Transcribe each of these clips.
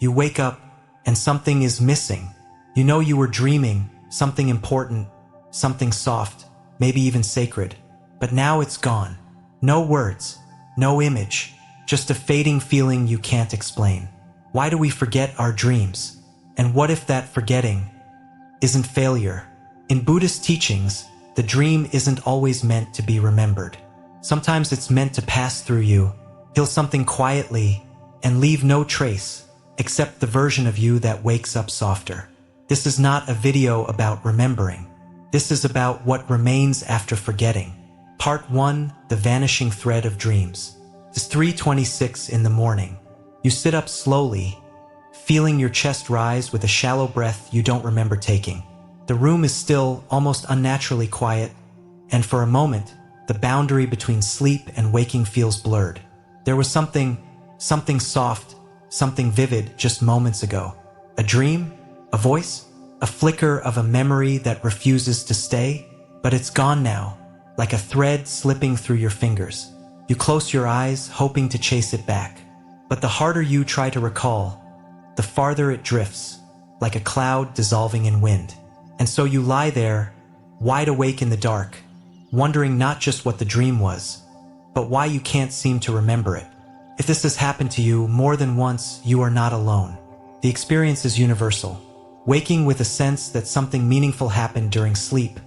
You wake up and something is missing. You know you were dreaming, something important, something soft, maybe even sacred. But now it's gone. No words, no image, just a fading feeling you can't explain. Why do we forget our dreams? And what if that forgetting isn't failure? In Buddhist teachings, the dream isn't always meant to be remembered. Sometimes it's meant to pass through you, heal something quietly, and leave no trace, except the version of you that wakes up softer. This is not a video about remembering. This is about what remains after forgetting. Part 1, The Vanishing Thread of Dreams. It's 3:26 in the morning. You sit up slowly, feeling your chest rise with a shallow breath you don't remember taking. The room is still, almost unnaturally quiet, and for a moment, the boundary between sleep and waking feels blurred. There was something soft, something vivid just moments ago. A dream? A voice? A flicker of a memory that refuses to stay? But it's gone now, like a thread slipping through your fingers. You close your eyes, hoping to chase it back. But the harder you try to recall, the farther it drifts, like a cloud dissolving in wind. And so you lie there, wide awake in the dark, wondering not just what the dream was, but why you can't seem to remember it. If this has happened to you more than once, you are not alone. The experience is universal. Waking with a sense that something meaningful happened during sleep,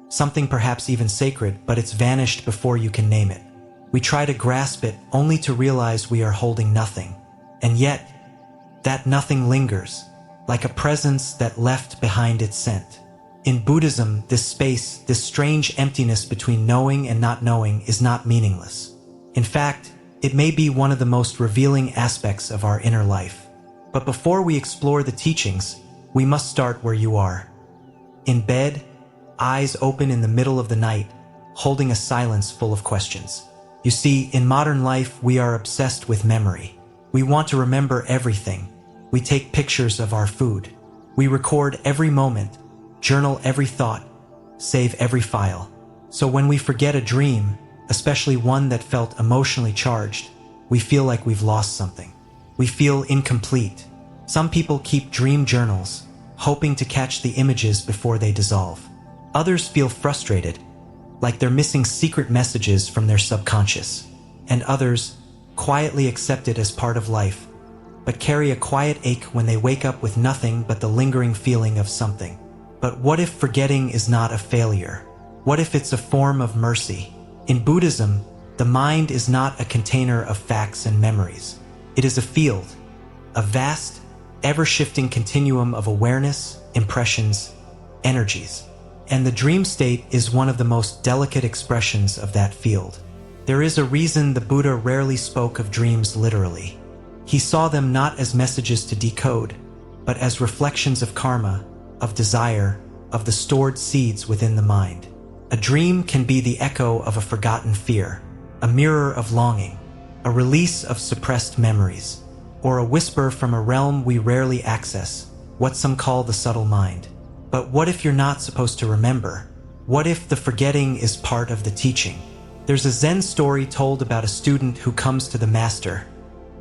something perhaps even sacred, but it's vanished before you can name it. We try to grasp it only to realize we are holding nothing. And yet, that nothing lingers, like a presence that left behind its scent. In Buddhism, this space, this strange emptiness between knowing and not knowing, is not meaningless. In fact, it may be one of the most revealing aspects of our inner life. But before we explore the teachings, we must start where you are. In bed, eyes open in the middle of the night, holding a silence full of questions. You see, in modern life, we are obsessed with memory. We want to remember everything. We take pictures of our food. We record every moment, journal every thought, save every file. So when we forget a dream, especially one that felt emotionally charged, we feel like we've lost something. We feel incomplete. Some people keep dream journals, hoping to catch the images before they dissolve. Others feel frustrated, like they're missing secret messages from their subconscious. And others quietly accept it as part of life, but carry a quiet ache when they wake up with nothing but the lingering feeling of something. But what if forgetting is not a failure? What if it's a form of mercy? In Buddhism, the mind is not a container of facts and memories. It is a field, a vast, ever-shifting continuum of awareness, impressions, energies. And the dream state is one of the most delicate expressions of that field. There is a reason the Buddha rarely spoke of dreams literally. He saw them not as messages to decode, but as reflections of karma, of desire, of the stored seeds within the mind. A dream can be the echo of a forgotten fear, a mirror of longing, a release of suppressed memories, or a whisper from a realm we rarely access, what some call the subtle mind. But what if you're not supposed to remember? What if the forgetting is part of the teaching? There's a Zen story told about a student who comes to the master,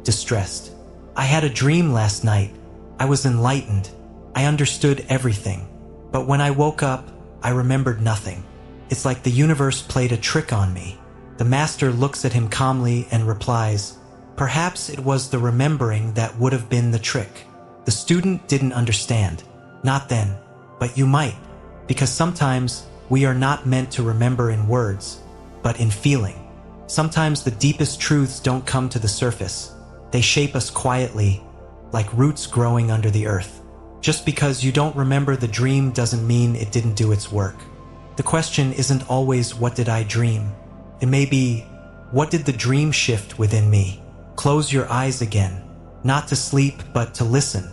distressed. I had a dream last night. I was enlightened. I understood everything. But when I woke up, I remembered nothing. It's like the universe played a trick on me. The master looks at him calmly and replies, perhaps it was the remembering that would have been the trick. The student didn't understand. Not then. But you might, because sometimes we are not meant to remember in words, but in feeling. Sometimes the deepest truths don't come to the surface. They shape us quietly, like roots growing under the earth. Just because you don't remember the dream doesn't mean it didn't do its work. The question isn't always, what did I dream? It may be, what did the dream shift within me? Close your eyes again, not to sleep, but to listen.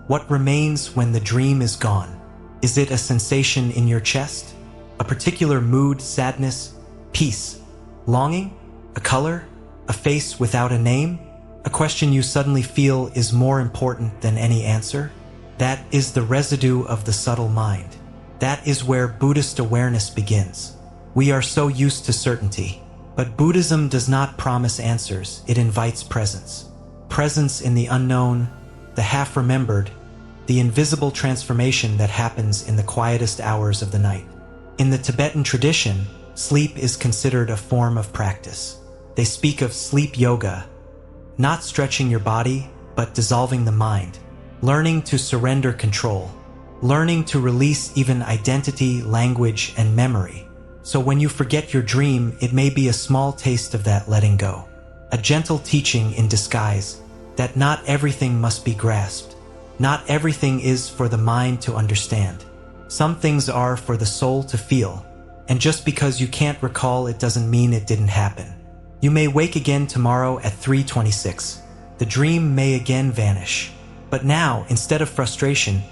What remains when the dream is gone? Is it a sensation in your chest? A particular mood, sadness, peace, longing, a color, a face without a name? A question you suddenly feel is more important than any answer? That is the residue of the subtle mind. That is where Buddhist awareness begins. We are so used to certainty, but Buddhism does not promise answers, it invites presence. Presence in the unknown, the half-remembered, the invisible transformation that happens in the quietest hours of the night. In the Tibetan tradition, sleep is considered a form of practice. They speak of sleep yoga, not stretching your body, but dissolving the mind, learning to surrender control, learning to release even identity, language, and memory. So when you forget your dream, it may be a small taste of that letting go, a gentle teaching in disguise that not everything must be grasped. Not everything is for the mind to understand. Some things are for the soul to feel, and just because you can't recall it doesn't mean it didn't happen. You may wake again tomorrow at 3:26. The dream may again vanish. But now, instead of frustration,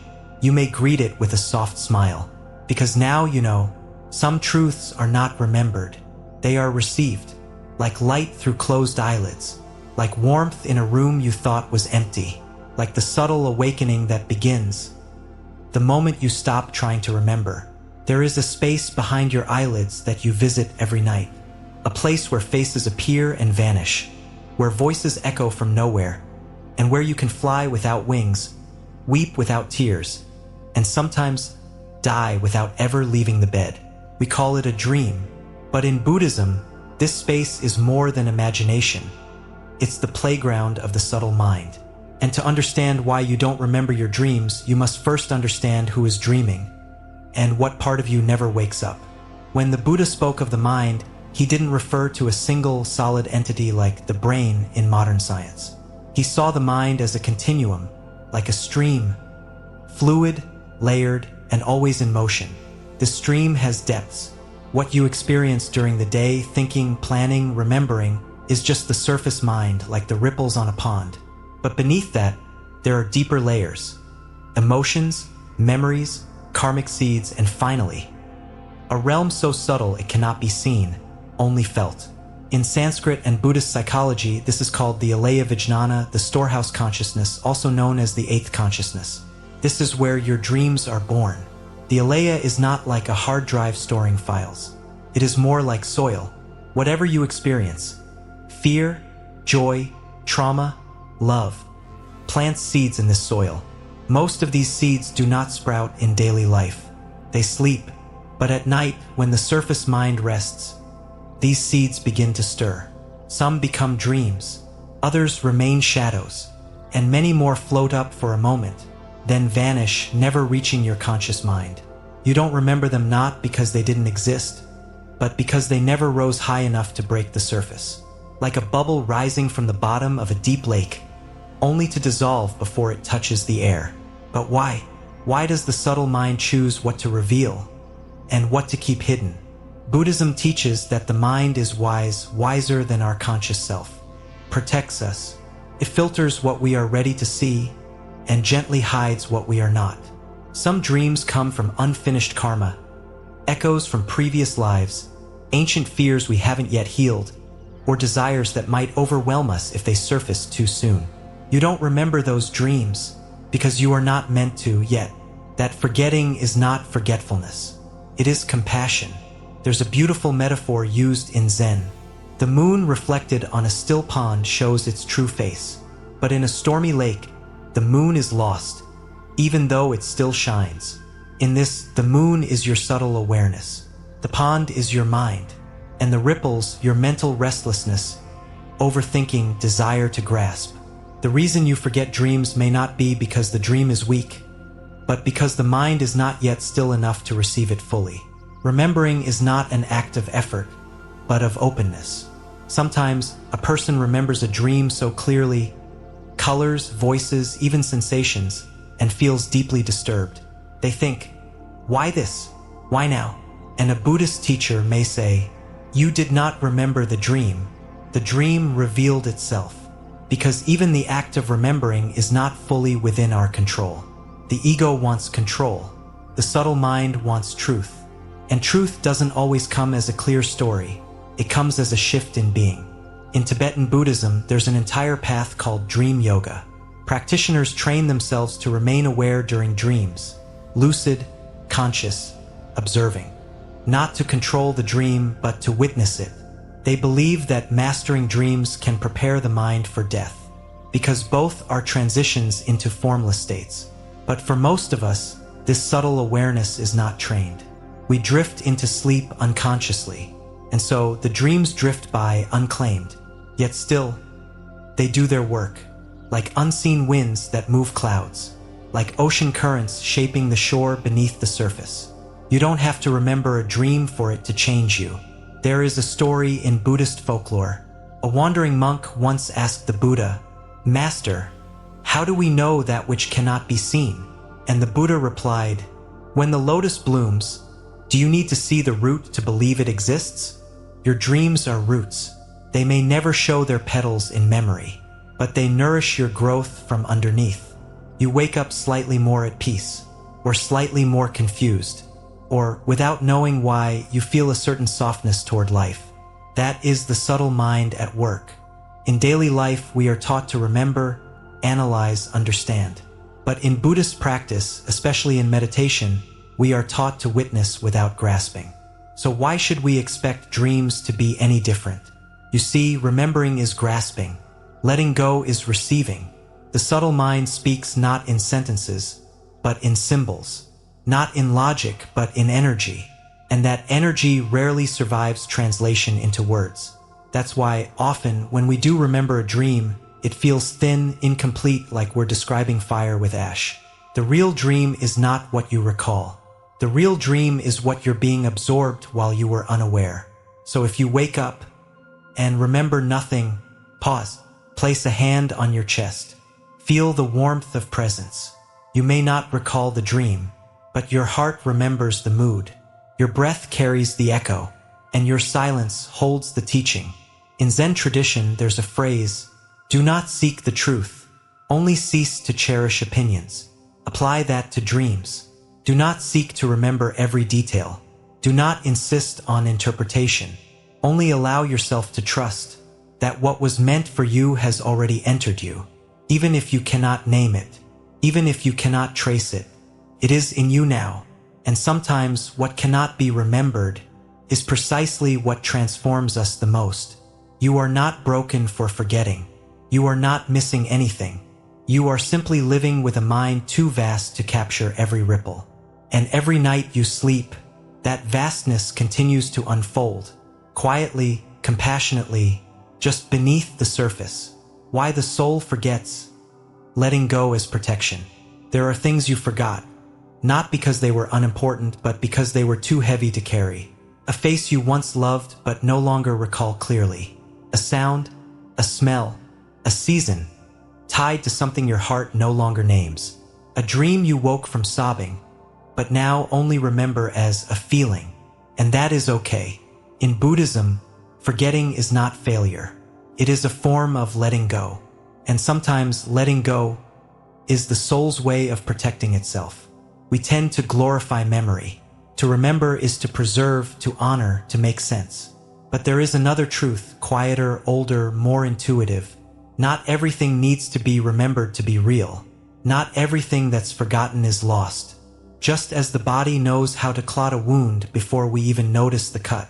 you may greet it with a soft smile, because now you know some truths are not remembered. They are received, like light through closed eyelids, like warmth in a room you thought was empty, like the subtle awakening that begins the moment you stop trying to remember. There is a space behind your eyelids that you visit every night, a place where faces appear and vanish, where voices echo from nowhere, and where you can fly without wings, weep without tears, and sometimes die without ever leaving the bed. We call it a dream, but in Buddhism, this space is more than imagination. It's the playground of the subtle mind. And to understand why you don't remember your dreams, you must first understand who is dreaming and what part of you never wakes up. When the Buddha spoke of the mind, he didn't refer to a single solid entity like the brain in modern science. He saw the mind as a continuum, like a stream, fluid, layered, and always in motion. The stream has depths. What you experience during the day, thinking, planning, remembering, is just the surface mind, like the ripples on a pond. But beneath that, there are deeper layers. Emotions, memories, karmic seeds, and finally, a realm so subtle it cannot be seen, only felt. In Sanskrit and Buddhist psychology, this is called the Alaya Vijnana, the storehouse consciousness, also known as the eighth consciousness. This is where your dreams are born. The Alaya is not like a hard drive storing files. It is more like soil. Whatever you experience, fear, joy, trauma, love, plants seeds in this soil. Most of these seeds do not sprout in daily life. They sleep, but at night, when the surface mind rests, these seeds begin to stir. Some become dreams, others remain shadows, and many more float up for a moment, then vanish, never reaching your conscious mind. You don't remember them not because they didn't exist, but because they never rose high enough to break the surface. Like a bubble rising from the bottom of a deep lake, only to dissolve before it touches the air. But why? Why does the subtle mind choose what to reveal and what to keep hidden? Buddhism teaches that the mind is wise, wiser than our conscious self, protects us. It filters what we are ready to see and gently hides what we are not. Some dreams come from unfinished karma, echoes from previous lives, ancient fears we haven't yet healed, or desires that might overwhelm us if they surface too soon. You don't remember those dreams because you are not meant to yet. That forgetting is not forgetfulness. It is compassion. There's a beautiful metaphor used in Zen. The moon reflected on a still pond shows its true face, but in a stormy lake, the moon is lost, even though it still shines. In this, the moon is your subtle awareness. The pond is your mind, and the ripples, your mental restlessness, overthinking, desire to grasp. The reason you forget dreams may not be because the dream is weak, but because the mind is not yet still enough to receive it fully. Remembering is not an act of effort, but of openness. Sometimes a person remembers a dream so clearly, colors, voices, even sensations, and feels deeply disturbed. They think, why this? Why now? And a Buddhist teacher may say, you did not remember the dream. The dream revealed itself. Because even the act of remembering is not fully within our control. The ego wants control. The subtle mind wants truth. And truth doesn't always come as a clear story. It comes as a shift in being. In Tibetan Buddhism, there's an entire path called dream yoga. Practitioners train themselves to remain aware during dreams, lucid, conscious, observing. Not to control the dream, but to witness it. They believe that mastering dreams can prepare the mind for death. because both are transitions into formless states. But for most of us, this subtle awareness is not trained. We drift into sleep unconsciously, and so the dreams drift by unclaimed. Yet still, they do their work, like unseen winds that move clouds, like ocean currents shaping the shore beneath the surface. You don't have to remember a dream for it to change you. There is a story in Buddhist folklore. A wandering monk once asked the Buddha, "Master, how do we know that which cannot be seen?" And the Buddha replied, "When the lotus blooms, do you need to see the root to believe it exists? Your dreams are roots. They may never show their petals in memory, but they nourish your growth from underneath. You wake up slightly more at peace, or slightly more confused, or without knowing why, you feel a certain softness toward life. That is the subtle mind at work. In daily life, we are taught to remember, analyze, understand. But in Buddhist practice, especially in meditation, we are taught to witness without grasping. So why should we expect dreams to be any different? You see, remembering is grasping. Letting go is receiving. The subtle mind speaks not in sentences, but in symbols. Not in logic, but in energy. And that energy rarely survives translation into words. That's why often when we do remember a dream, it feels thin, incomplete, like we're describing fire with ash. The real dream is not what you recall. The real dream is what you're being absorbed while you were unaware. So if you wake up and remember nothing, pause, place a hand on your chest. Feel the warmth of presence. You may not recall the dream, but your heart remembers the mood. Your breath carries the echo, and your silence holds the teaching. In Zen tradition, there's a phrase, "Do not seek the truth, only cease to cherish opinions." Apply that to dreams. Do not seek to remember every detail. Do not insist on interpretation. Only allow yourself to trust that what was meant for you has already entered you. Even if you cannot name it, even if you cannot trace it, it is in you now. And sometimes what cannot be remembered is precisely what transforms us the most. You are not broken for forgetting. You are not missing anything. You are simply living with a mind too vast to capture every ripple. And every night you sleep, that vastness continues to unfold, quietly, compassionately, just beneath the surface. Why the soul forgets? Letting go is protection. There are things you forgot, not because they were unimportant, but because they were too heavy to carry. A face you once loved but no longer recall clearly. A sound, a smell, a season, tied to something your heart no longer names. A dream you woke from sobbing, but now only remember as a feeling. And that is okay. In Buddhism, forgetting is not failure. It is a form of letting go. And sometimes letting go is the soul's way of protecting itself. We tend to glorify memory. To remember is to preserve, to honor, to make sense. But there is another truth, quieter, older, more intuitive. Not everything needs to be remembered to be real. Not everything that's forgotten is lost. Just as the body knows how to clot a wound before we even notice the cut,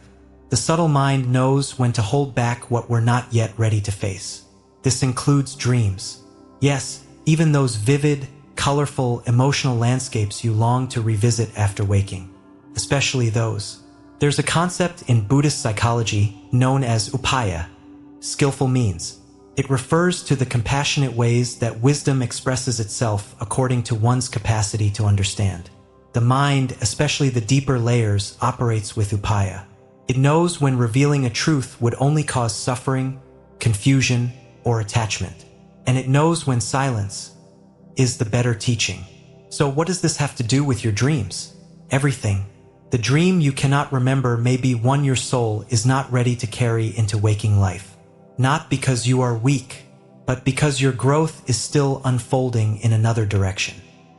the subtle mind knows when to hold back what we're not yet ready to face. This includes dreams. Yes, even those vivid, colorful, emotional landscapes you long to revisit after waking. Especially those. There's a concept in Buddhist psychology known as upaya, skillful means. It refers to the compassionate ways that wisdom expresses itself according to one's capacity to understand. The mind, especially the deeper layers, operates with upaya. It knows when revealing a truth would only cause suffering, confusion, or attachment. And it knows when silence is the better teaching. So what does this have to do with your dreams? Everything. The dream you cannot remember may be one your soul is not ready to carry into waking life. Not because you are weak, but because your growth is still unfolding in another direction.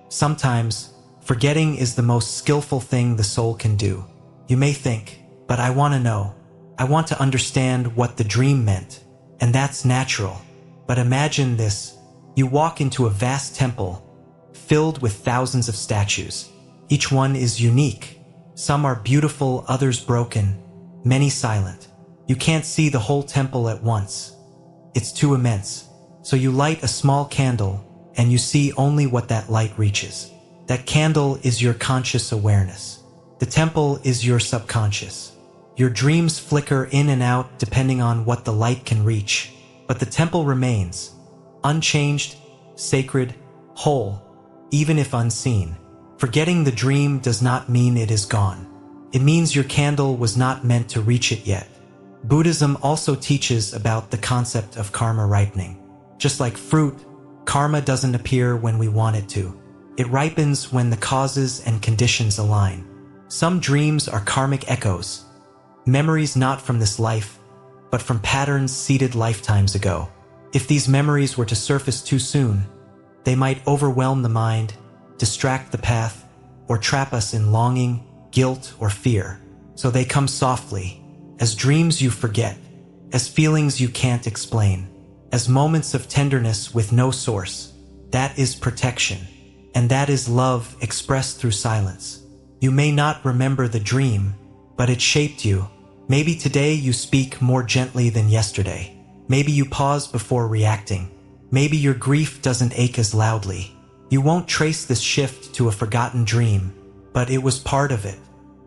Sometimes, forgetting is the most skillful thing the soul can do. You may think, but I want to know. I want to understand what the dream meant. And that's natural. But imagine this. You walk into a vast temple, filled with thousands of statues. Each one is unique. Some are beautiful, others broken, many silent. You can't see the whole temple at once. It's too immense. So you light a small candle, and you see only what that light reaches. That candle is your conscious awareness. The temple is your subconscious. Your dreams flicker in and out depending on what the light can reach, but the temple remains, unchanged, sacred, whole, even if unseen. Forgetting the dream does not mean it is gone. It means your candle was not meant to reach it yet. Buddhism also teaches about the concept of karma ripening. Just like fruit, karma doesn't appear when we want it to. It ripens when the causes and conditions align. Some dreams are karmic echoes, memories not from this life, but from patterns seeded lifetimes ago. If these memories were to surface too soon, they might overwhelm the mind, distract the path, or trap us in longing, guilt, or fear. So they come softly, as dreams you forget, as feelings you can't explain, as moments of tenderness with no source. That is protection, and that is love expressed through silence. You may not remember the dream, but it shaped you. Maybe today you speak more gently than yesterday. Maybe you pause before reacting. Maybe your grief doesn't ache as loudly. You won't trace this shift to a forgotten dream, but it was part of it.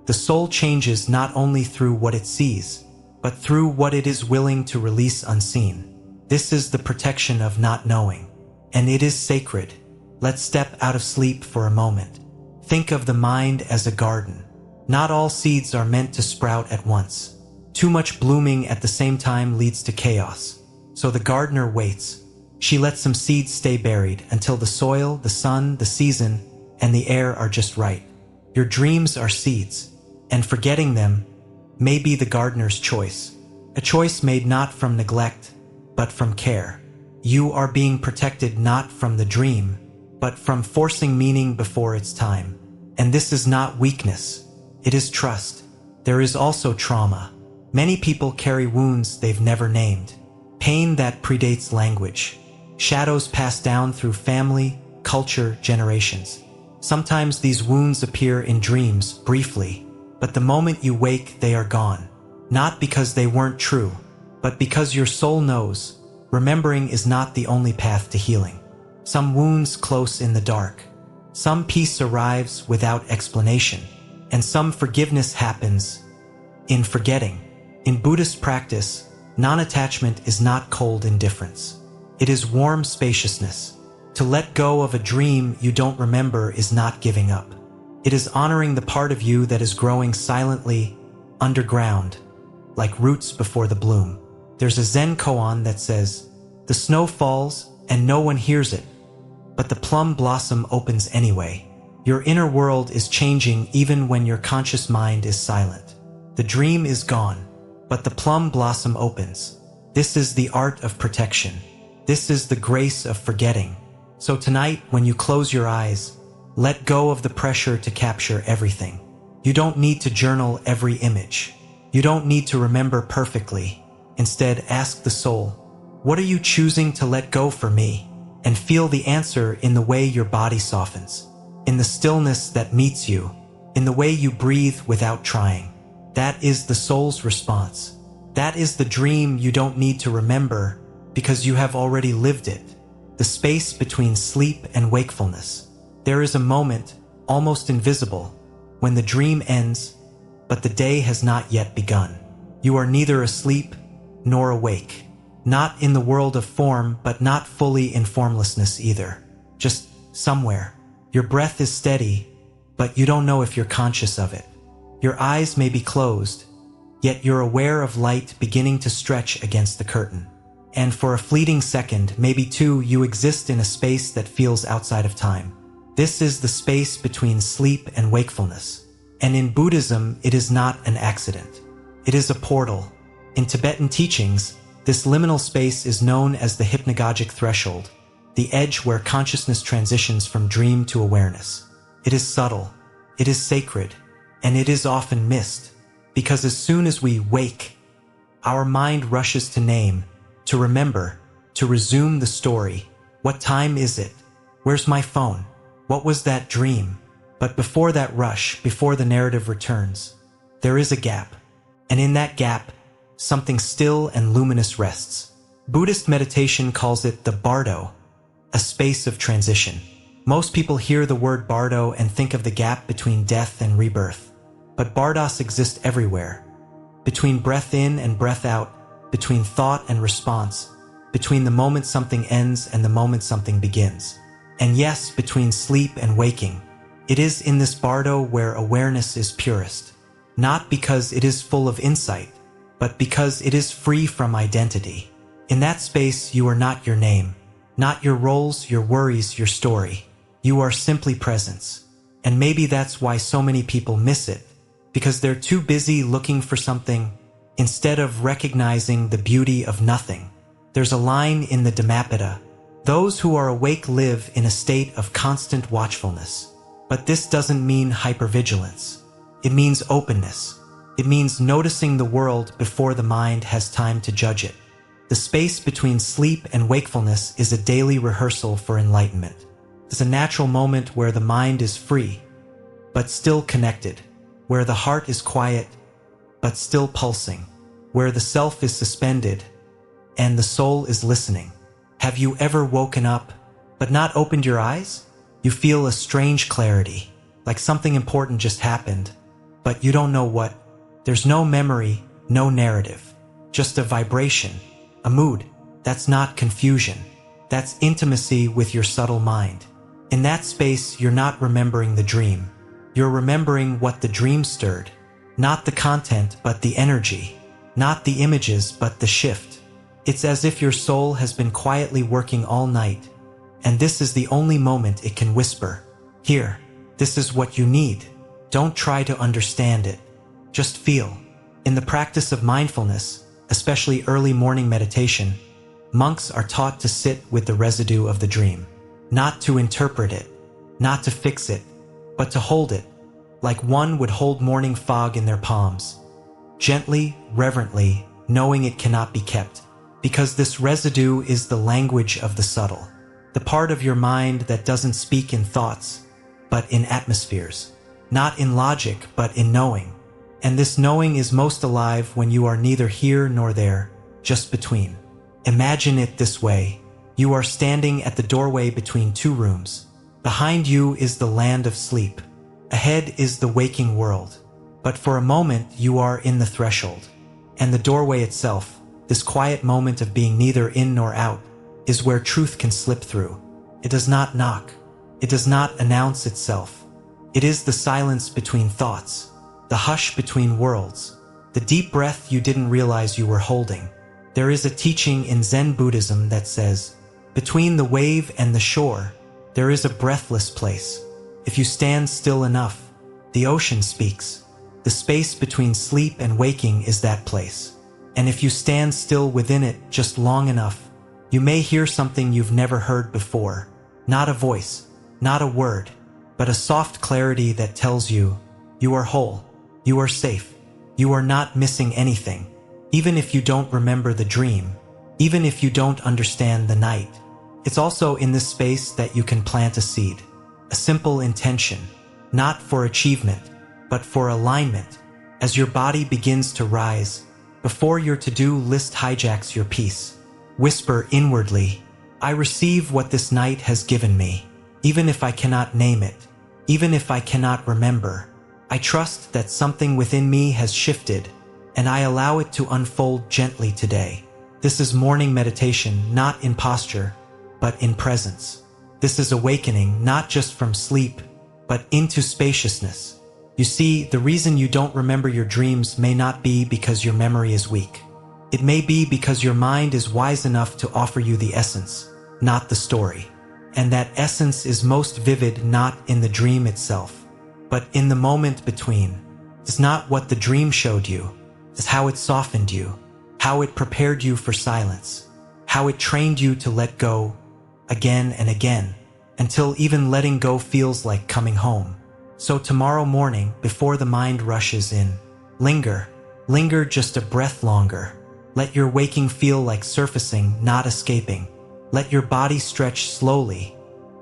The soul changes not only through what it sees, but through what it is willing to release unseen. This is the protection of not knowing, and it is sacred. Let's step out of sleep for a moment. Think of the mind as a garden. Not all seeds are meant to sprout at once. Too much blooming at the same time leads to chaos. So the gardener waits. She lets some seeds stay buried until the soil, the sun, the season, and the air are just right. Your dreams are seeds, and forgetting them may be the gardener's choice. A choice made not from neglect, but from care. You are being protected not from the dream, but from forcing meaning before its time. And this is not weakness. It is trust. There is also trauma. Many people carry wounds they've never named. Pain that predates language. Shadows passed down through family, culture, generations. Sometimes these wounds appear in dreams, briefly, but the moment you wake, they are gone. Not because they weren't true, but because your soul knows, remembering is not the only path to healing. Some wounds close in the dark. Some peace arrives without explanation, and some forgiveness happens in forgetting. In Buddhist practice, non-attachment is not cold indifference. It is warm spaciousness. To let go of a dream you don't remember is not giving up. It is honoring the part of you that is growing silently, underground, like roots before the bloom. There's a Zen koan that says, "The snow falls and no one hears it, but the plum blossom opens anyway." Your inner world is changing even when your conscious mind is silent. The dream is gone, but the plum blossom opens. This is the art of protection. This is the grace of forgetting. So tonight, when you close your eyes, let go of the pressure to capture everything. You don't need to journal every image. You don't need to remember perfectly. Instead, ask the soul, "What are you choosing to let go for me?" And feel the answer in the way your body softens, in the stillness that meets you, in the way you breathe without trying. That is the soul's response. That is the dream you don't need to remember because you have already lived it. The space between sleep and wakefulness. There is a moment, almost invisible, when the dream ends, but the day has not yet begun. You are neither asleep nor awake. Not in the world of form, but not fully in formlessness either. Just somewhere. Your breath is steady, but you don't know if you're conscious of it. Your eyes may be closed, yet you're aware of light beginning to stretch against the curtain. And for a fleeting second, maybe two, you exist in a space that feels outside of time. This is the space between sleep and wakefulness. And in Buddhism, it is not an accident. It is a portal. In Tibetan teachings, this liminal space is known as the hypnagogic threshold, the edge where consciousness transitions from dream to awareness. It is subtle, it is sacred, and it is often missed, because as soon as we wake, our mind rushes to name, to remember, to resume the story. What time is it? Where's my phone? What was that dream? But before that rush, before the narrative returns, there is a gap. And in that gap, something still and luminous rests. Buddhist meditation calls it the bardo, a space of transition. Most people hear the word bardo and think of the gap between death and rebirth. But bardos exists everywhere. Between breath in and breath out, between thought and response, between the moment something ends and the moment something begins. And yes, between sleep and waking. It is in this bardo where awareness is purest. Not because it is full of insight, but because it is free from identity. In that space, you are not your name, not your roles, your worries, your story. You are simply presence. And maybe that's why so many people miss it, because they're too busy looking for something instead of recognizing the beauty of nothing. There's a line in the Dhammapada, "Those who are awake live in a state of constant watchfulness." But this doesn't mean hypervigilance. It means openness. It means noticing the world before the mind has time to judge it. The space between sleep and wakefulness is a daily rehearsal for enlightenment. It's a natural moment where the mind is free, but still connected, where the heart is quiet, but still pulsing, where the self is suspended, and the soul is listening. Have you ever woken up, but not opened your eyes? You feel a strange clarity, like something important just happened, but you don't know what. There's no memory, no narrative, just a vibration, a mood. That's not confusion. That's intimacy with your subtle mind. In that space, you're not remembering the dream. You're remembering what the dream stirred. Not the content, but the energy. Not the images, but the shift. It's as if your soul has been quietly working all night, and this is the only moment it can whisper, "Here, this is what you need." Don't try to understand it. Just feel. In the practice of mindfulness, especially early morning meditation, monks are taught to sit with the residue of the dream. Not to interpret it, not to fix it, but to hold it, like one would hold morning fog in their palms. Gently, reverently, knowing it cannot be kept. Because this residue is the language of the subtle. The part of your mind that doesn't speak in thoughts, but in atmospheres. Not in logic, but in knowing. And this knowing is most alive when you are neither here nor there, just between. Imagine it this way. You are standing at the doorway between two rooms. Behind you is the land of sleep. Ahead is the waking world. But for a moment, you are in the threshold. And the doorway itself, this quiet moment of being neither in nor out, is where truth can slip through. It does not knock. It does not announce itself. It is the silence between thoughts, the hush between worlds, the deep breath you didn't realize you were holding. There is a teaching in Zen Buddhism that says, between the wave and the shore, there is a breathless place. If you stand still enough, the ocean speaks. The space between sleep and waking is that place. And if you stand still within it just long enough, you may hear something you've never heard before. Not a voice, not a word, but a soft clarity that tells you, you are whole, you are safe, you are not missing anything. Even if you don't remember the dream, even if you don't understand the night. It's also in this space that you can plant a seed, a simple intention, not for achievement, but for alignment. As your body begins to rise, before your to-do list hijacks your peace, whisper inwardly, I receive what this night has given me, even if I cannot name it, even if I cannot remember. I trust that something within me has shifted, and I allow it to unfold gently today. This is morning meditation, not in posture, but in presence. This is awakening not just from sleep, but into spaciousness. You see, the reason you don't remember your dreams may not be because your memory is weak. It may be because your mind is wise enough to offer you the essence, not the story. And that essence is most vivid not in the dream itself, but in the moment between. It's not what the dream showed you, it's how it softened you, how it prepared you for silence, how it trained you to let go again and again, until even letting go feels like coming home. So tomorrow morning, before the mind rushes in, linger just a breath longer. Let your waking feel like surfacing, not escaping. Let your body stretch slowly,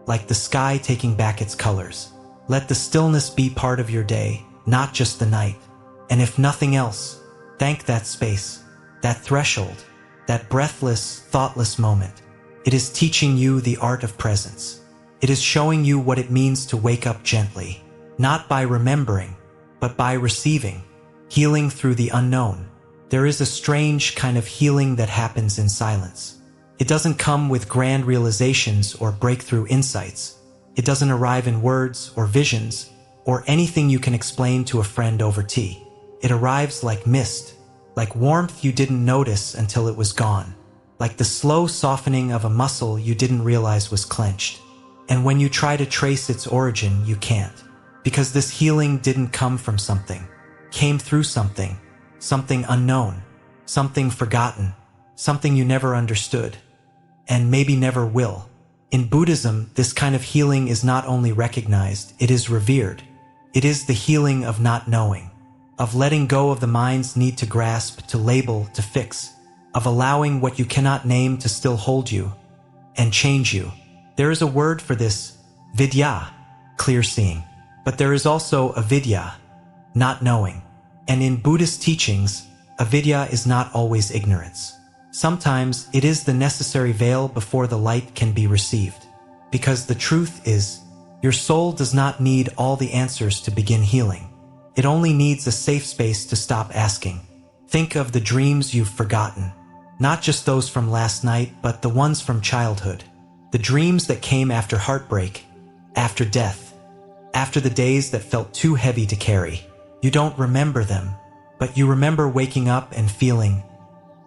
like the sky taking back its colors. Let the stillness be part of your day, not just the night. And if nothing else, thank that space, that threshold, that breathless, thoughtless moment. It is teaching you the art of presence. It is showing you what it means to wake up gently, not by remembering, but by receiving, healing through the unknown. There is a strange kind of healing that happens in silence. It doesn't come with grand realizations or breakthrough insights. It doesn't arrive in words or visions or anything you can explain to a friend over tea. It arrives like mist, like warmth you didn't notice until it was gone, like the slow softening of a muscle you didn't realize was clenched. And when you try to trace its origin, you can't, because this healing didn't come from something, came through something, something unknown, something forgotten, something you never understood, and maybe never will. In Buddhism, this kind of healing is not only recognized, it is revered. It is the healing of not knowing, of letting go of the mind's need to grasp, to label, to fix, of allowing what you cannot name to still hold you and change you. There is a word for this, vidya, clear seeing. But there is also avidya, not knowing. And in Buddhist teachings, avidya is not always ignorance. Sometimes it is the necessary veil before the light can be received. Because the truth is, your soul does not need all the answers to begin healing. It only needs a safe space to stop asking. Think of the dreams you've forgotten. Not just those from last night, but the ones from childhood. The dreams that came after heartbreak, after death, after the days that felt too heavy to carry. You don't remember them, but you remember waking up and feeling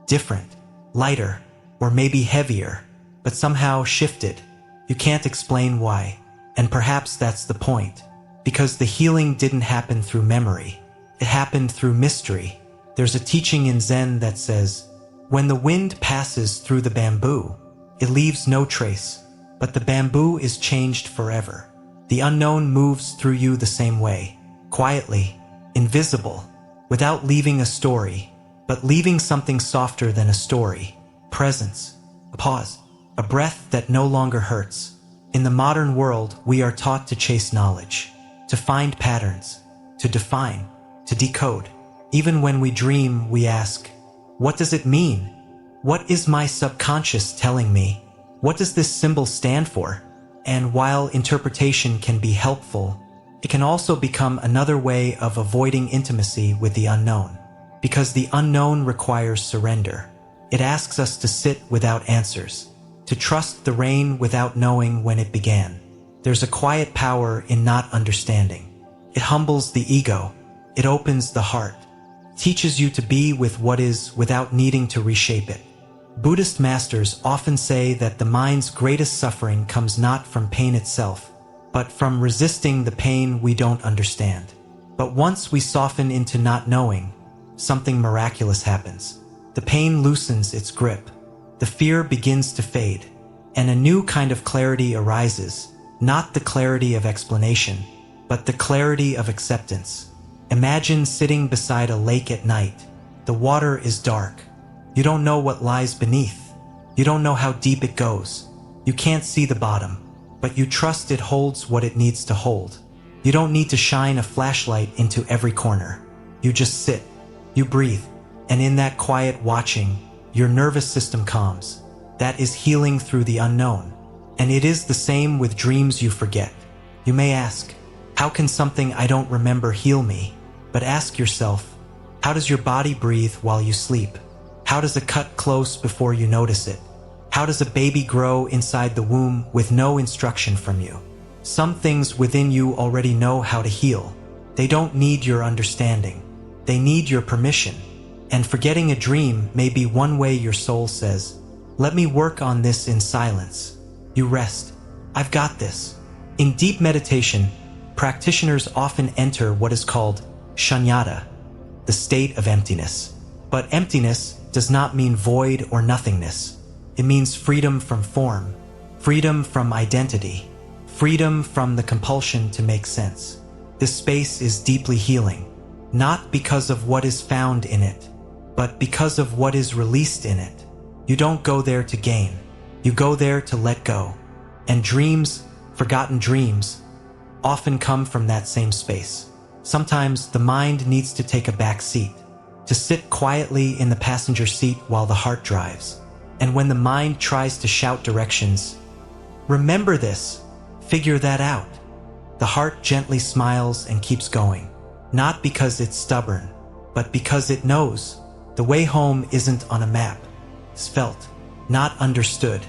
different, lighter, or maybe heavier, but somehow shifted. You can't explain why, and perhaps that's the point, because the healing didn't happen through memory. It happened through mystery. There's a teaching in Zen that says, when the wind passes through the bamboo, it leaves no trace, but the bamboo is changed forever. The unknown moves through you the same way, quietly, invisible, without leaving a story, but leaving something softer than a story. Presence, a pause, a breath that no longer hurts. In the modern world, we are taught to chase knowledge, to find patterns, to define, to decode. Even when we dream, we ask, what does it mean? What is my subconscious telling me? What does this symbol stand for? And while interpretation can be helpful, it can also become another way of avoiding intimacy with the unknown. Because the unknown requires surrender. It asks us to sit without answers, to trust the rain without knowing when it began. There's a quiet power in not understanding. It humbles the ego. It opens the heart. Teaches you to be with what is without needing to reshape it. Buddhist masters often say that the mind's greatest suffering comes not from pain itself, but from resisting the pain we don't understand. But once we soften into not knowing, something miraculous happens. The pain loosens its grip. The fear begins to fade, and a new kind of clarity arises, not the clarity of explanation, but the clarity of acceptance. Imagine sitting beside a lake at night. The water is dark. You don't know what lies beneath. You don't know how deep it goes. You can't see the bottom, but you trust it holds what it needs to hold. You don't need to shine a flashlight into every corner. You just sit. You breathe. And in that quiet watching, your nervous system calms. That is healing through the unknown. And it is the same with dreams you forget. You may ask, how can something I don't remember heal me? But ask yourself, how does your body breathe while you sleep? How does a cut close before you notice it? How does a baby grow inside the womb with no instruction from you? Some things within you already know how to heal. They don't need your understanding. They need your permission. And forgetting a dream may be one way your soul says, let me work on this in silence. You rest. I've got this. In deep meditation, practitioners often enter what is called shunyata, the state of emptiness. But emptiness does not mean void or nothingness. It means freedom from form, freedom from identity, freedom from the compulsion to make sense. This space is deeply healing, not because of what is found in it, but because of what is released in it. You don't go there to gain. You go there to let go. And dreams, forgotten dreams, often come from that same space. Sometimes the mind needs to take a back seat. to sit quietly in the passenger seat while the heart drives. And when the mind tries to shout directions, remember this, figure that out. The heart gently smiles and keeps going, not because it's stubborn, but because it knows the way home isn't on a map. It's felt, not understood,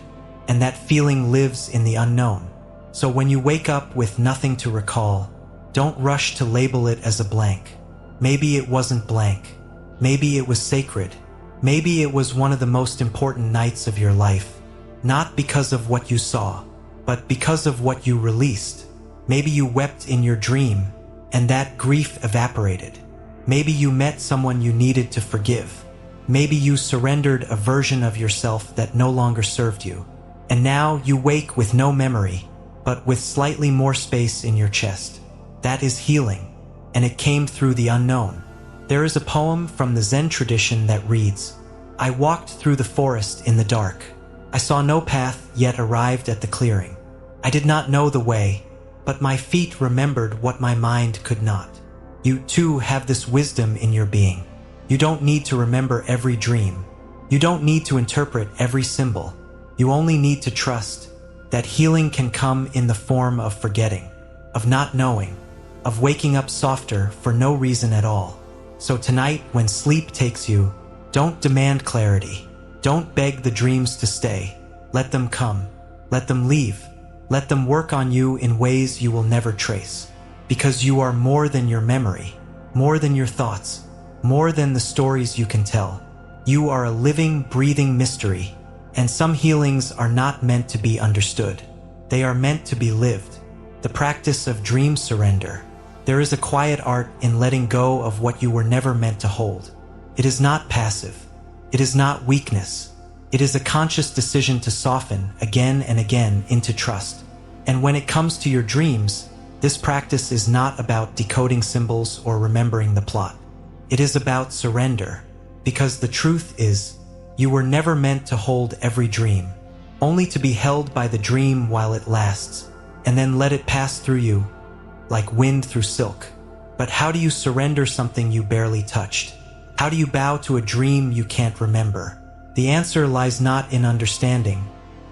and that feeling lives in the unknown. So when you wake up with nothing to recall, don't rush to label it as a blank. Maybe it wasn't blank. Maybe it was sacred. Maybe it was one of the most important nights of your life, not because of what you saw, but because of what you released. Maybe you wept in your dream, and that grief evaporated. Maybe you met someone you needed to forgive. Maybe you surrendered a version of yourself that no longer served you. And now you wake with no memory, but with slightly more space in your chest. That is healing, and it came through the unknown. There is a poem from the Zen tradition that reads, "I walked through the forest in the dark. I saw no path, yet arrived at the clearing. I did not know the way, but my feet remembered what my mind could not." You too have this wisdom in your being. You don't need to remember every dream. You don't need to interpret every symbol. You only need to trust that healing can come in the form of forgetting, of not knowing, of waking up softer for no reason at all. So tonight, when sleep takes you, don't demand clarity. Don't beg the dreams to stay. Let them come. Let them leave. Let them work on you in ways you will never trace. Because you are more than your memory, more than your thoughts, more than the stories you can tell. You are a living, breathing mystery, and some healings are not meant to be understood. They are meant to be lived. The practice of dream surrender. There is a quiet art in letting go of what you were never meant to hold. It is not passive. It is not weakness. It is a conscious decision to soften again and again into trust. And when it comes to your dreams, this practice is not about decoding symbols or remembering the plot. It is about surrender, because the truth is, you were never meant to hold every dream, only to be held by the dream while it lasts, and then let it pass through you, like wind through silk. But how do you surrender something you barely touched? How do you bow to a dream you can't remember? The answer lies not in understanding,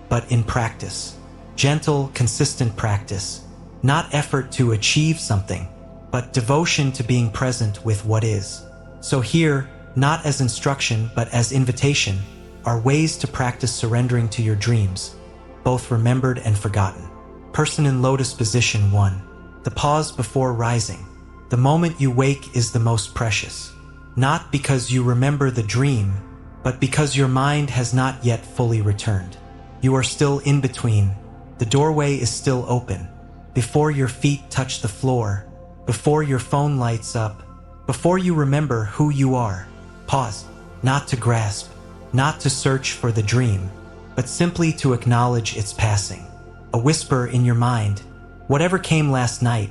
but in practice. Gentle, consistent practice. Not effort to achieve something, but devotion to being present with what is. So here, not as instruction, but as invitation, are ways to practice surrendering to your dreams, both remembered and forgotten. Person in lotus position 1. The pause before rising. The moment you wake is the most precious. Not because you remember the dream, but because your mind has not yet fully returned. You are still in between. The doorway is still open. Before your feet touch the floor, before your phone lights up, before you remember who you are. Pause, not to grasp, not to search for the dream, but simply to acknowledge its passing. A whisper in your mind, whatever came last night,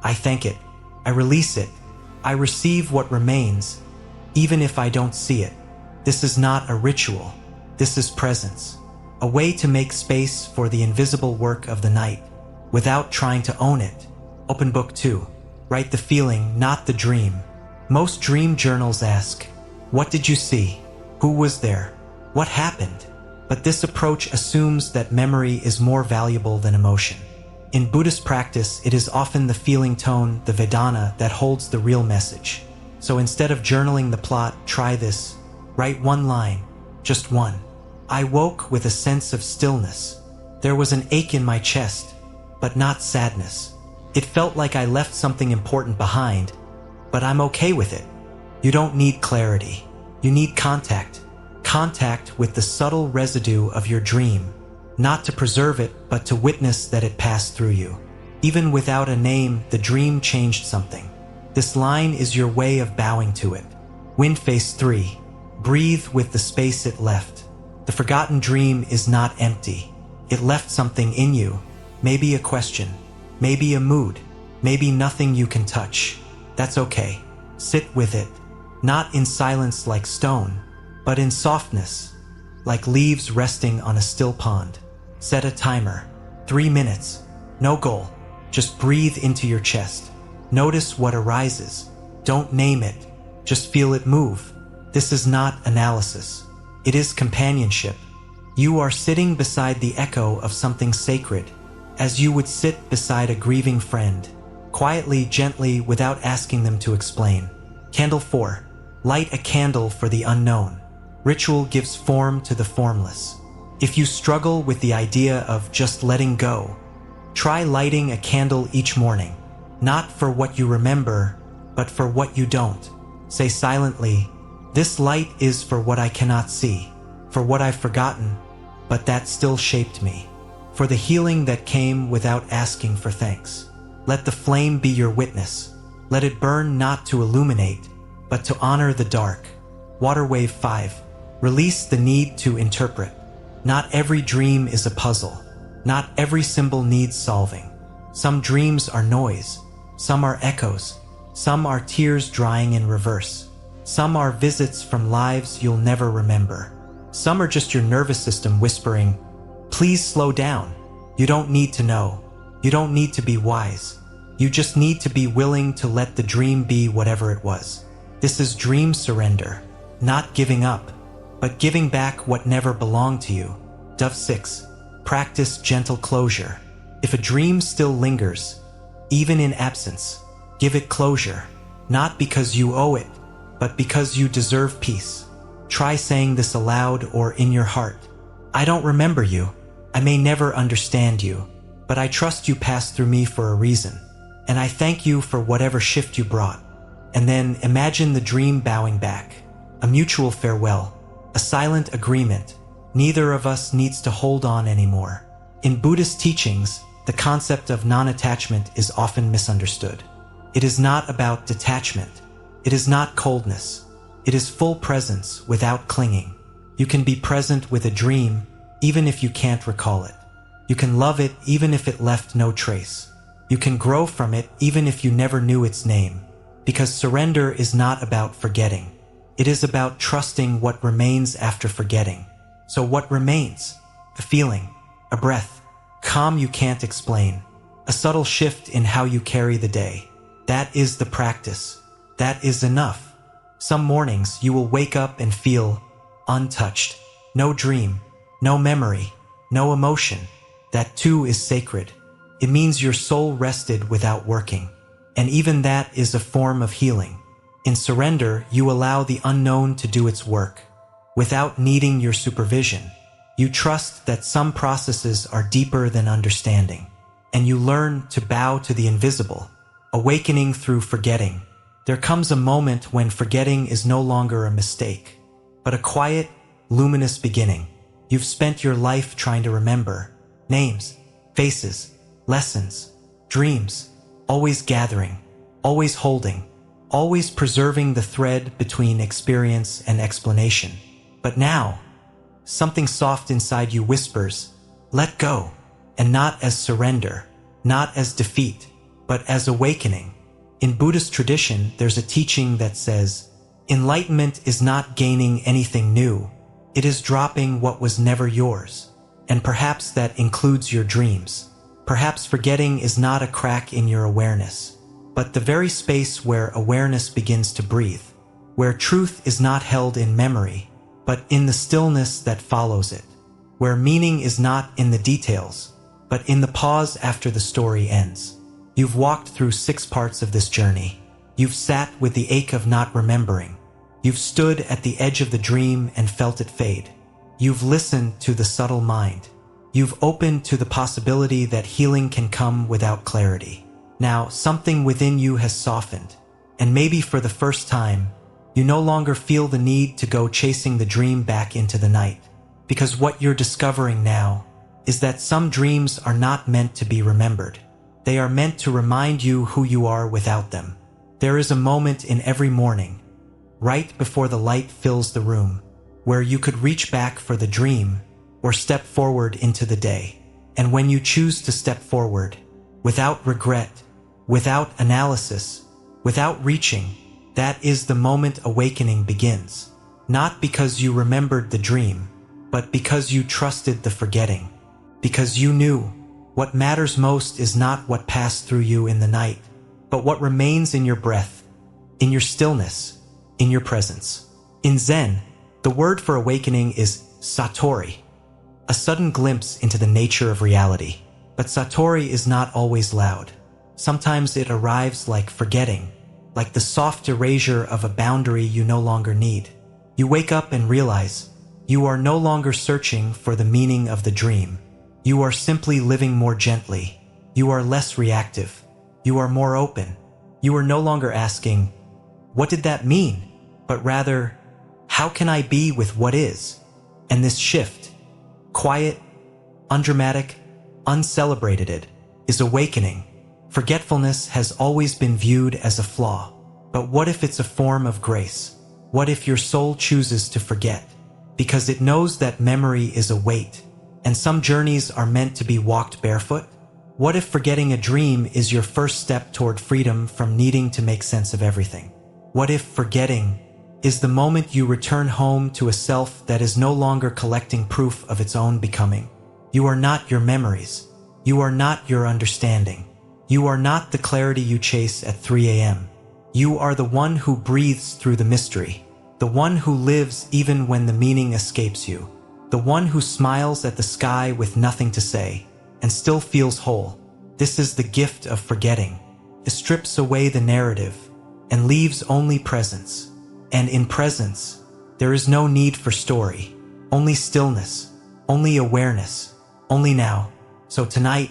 I thank it, I release it, I receive what remains, even if I don't see it. This is not a ritual, this is presence, a way to make space for the invisible work of the night, without trying to own it. Open book 2. Write the feeling, not the dream. Most dream journals ask, what did you see? Who was there? What happened? But this approach assumes that memory is more valuable than emotion. In Buddhist practice, it is often the feeling tone, the Vedana, that holds the real message. So instead of journaling the plot, try this. Write one line, just one. I woke with a sense of stillness. There was an ache in my chest, but not sadness. It felt like I left something important behind, but I'm okay with it. You don't need clarity. You need contact. Contact with the subtle residue of your dream, not to preserve it, but to witness that it passed through you. Even without a name, the dream changed something. This line is your way of bowing to it. Wind phase 3. Breathe with the space it left. The forgotten dream is not empty. It left something in you. Maybe a question. Maybe a mood. Maybe nothing you can touch. That's okay. Sit with it. Not in silence like stone, but in softness, like leaves resting on a still pond. Set a timer. 3 minutes. No goal. Just breathe into your chest. Notice what arises. Don't name it. Just feel it move. This is not analysis. It is companionship. You are sitting beside the echo of something sacred, as you would sit beside a grieving friend, quietly, gently, without asking them to explain. Candle 4. Light a candle for the unknown. Ritual gives form to the formless. If you struggle with the idea of just letting go, try lighting a candle each morning, not for what you remember, but for what you don't. Say silently, "This light is for what I cannot see, for what I've forgotten, but that still shaped me, for the healing that came without asking for thanks." Let the flame be your witness. Let it burn not to illuminate, but to honor the dark. Water Wave 5. Release the need to interpret. Not every dream is a puzzle. Not every symbol needs solving. Some dreams are noise. Some are echoes. Some are tears drying in reverse. Some are visits from lives you'll never remember. Some are just your nervous system whispering, "Please slow down." You don't need to know. You don't need to be wise. You just need to be willing to let the dream be whatever it was. This is dream surrender, not giving up, but giving back what never belonged to you. Dove 6. Practice gentle closure. If a dream still lingers, even in absence, give it closure, not because you owe it, but because you deserve peace. Try saying this aloud or in your heart. "I don't remember you. I may never understand you, but I trust you passed through me for a reason, and I thank you for whatever shift you brought." And then imagine the dream bowing back. A mutual farewell, a silent agreement. Neither of us needs to hold on anymore. In Buddhist teachings, the concept of non-attachment is often misunderstood. It is not about detachment. It is not coldness. It is full presence without clinging. You can be present with a dream, even if you can't recall it. You can love it even if it left no trace. You can grow from it even if you never knew its name. Because surrender is not about forgetting. It is about trusting what remains after forgetting. So what remains? A feeling, a breath, calm you can't explain, a subtle shift in how you carry the day. That is the practice. That is enough. Some mornings you will wake up and feel untouched. No dream, no memory, no emotion. That too is sacred. It means your soul rested without working. And even that is a form of healing. In surrender, you allow the unknown to do its work. Without needing your supervision, you trust that some processes are deeper than understanding. And you learn to bow to the invisible, awakening through forgetting. There comes a moment when forgetting is no longer a mistake, but a quiet, luminous beginning. You've spent your life trying to remember names, faces, lessons, dreams, always gathering, always holding, always preserving the thread between experience and explanation. But now, something soft inside you whispers, "Let go," and not as surrender, not as defeat, but as awakening. In Buddhist tradition, there's a teaching that says, enlightenment is not gaining anything new, it is dropping what was never yours. And perhaps that includes your dreams. Perhaps forgetting is not a crack in your awareness, but the very space where awareness begins to breathe, where truth is not held in memory, but in the stillness that follows it, where meaning is not in the details, but in the pause after the story ends. You've walked through 6 parts of this journey. You've sat with the ache of not remembering. You've stood at the edge of the dream and felt it fade. You've listened to the subtle mind. You've opened to the possibility that healing can come without clarity. Now, something within you has softened, and maybe for the first time, you no longer feel the need to go chasing the dream back into the night. Because what you're discovering now is that some dreams are not meant to be remembered. They are meant to remind you who you are without them. There is a moment in every morning, right before the light fills the room, where you could reach back for the dream or step forward into the day. And when you choose to step forward, without regret, without analysis, without reaching, that is the moment awakening begins. Not because you remembered the dream, but because you trusted the forgetting. Because you knew what matters most is not what passed through you in the night, but what remains in your breath, in your stillness, in your presence. In Zen, the word for awakening is satori, a sudden glimpse into the nature of reality. But satori is not always loud. Sometimes it arrives like forgetting, like the soft erasure of a boundary you no longer need. You wake up and realize you are no longer searching for the meaning of the dream. You are simply living more gently. You are less reactive. You are more open. You are no longer asking, "What did that mean?" but rather, "How can I be with what is?" And this shift, quiet, undramatic, uncelebrated, is awakening. Forgetfulness has always been viewed as a flaw. But what if it's a form of grace? What if your soul chooses to forget? Because it knows that memory is a weight, and some journeys are meant to be walked barefoot? What if forgetting a dream is your first step toward freedom from needing to make sense of everything? What if forgetting is the moment you return home to a self that is no longer collecting proof of its own becoming? You are not your memories. You are not your understanding. You are not the clarity you chase at 3 a.m. You are the one who breathes through the mystery, the one who lives even when the meaning escapes you, the one who smiles at the sky with nothing to say and still feels whole. This is the gift of forgetting. It strips away the narrative and leaves only presence. And in presence, there is no need for story, only stillness, only awareness, only now. So tonight,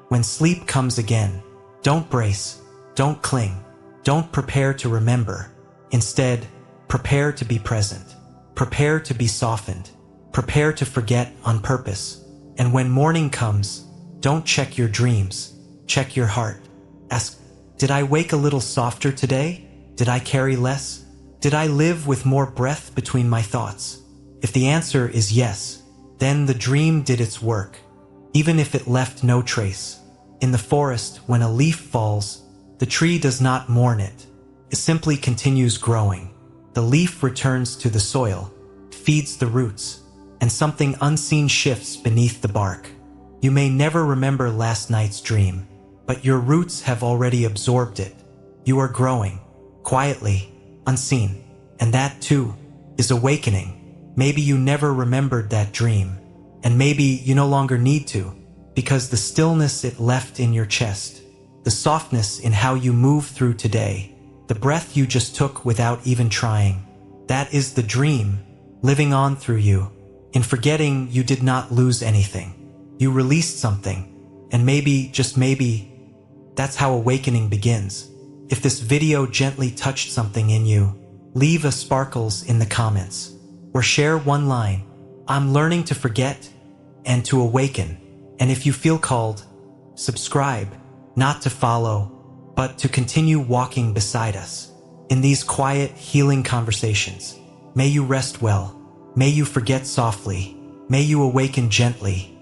when sleep comes again, don't brace, don't cling, don't prepare to remember. Instead, prepare to be present, prepare to be softened, prepare to forget on purpose. And when morning comes, don't check your dreams, check your heart. Ask, did I wake a little softer today? Did I carry less? Did I live with more breath between my thoughts? If the answer is yes, then the dream did its work, even if it left no trace. In the forest, when a leaf falls, the tree does not mourn it. It simply continues growing. The leaf returns to the soil, feeds the roots, and something unseen shifts beneath the bark. You may never remember last night's dream, but your roots have already absorbed it. You are growing, quietly, unseen, and that too is awakening. Maybe you never remembered that dream, and maybe you no longer need to, because the stillness it left in your chest, the softness in how you move through today, the breath you just took without even trying, that is the dream living on through you. In forgetting, you did not lose anything. You released something, and maybe, just maybe, that's how awakening begins. If this video gently touched something in you, leave a sparkles in the comments, or share one line, "I'm learning to forget and to awaken." And if you feel called, subscribe, not to follow, but to continue walking beside us in these quiet, healing conversations. May you rest well. May you forget softly. May you awaken gently.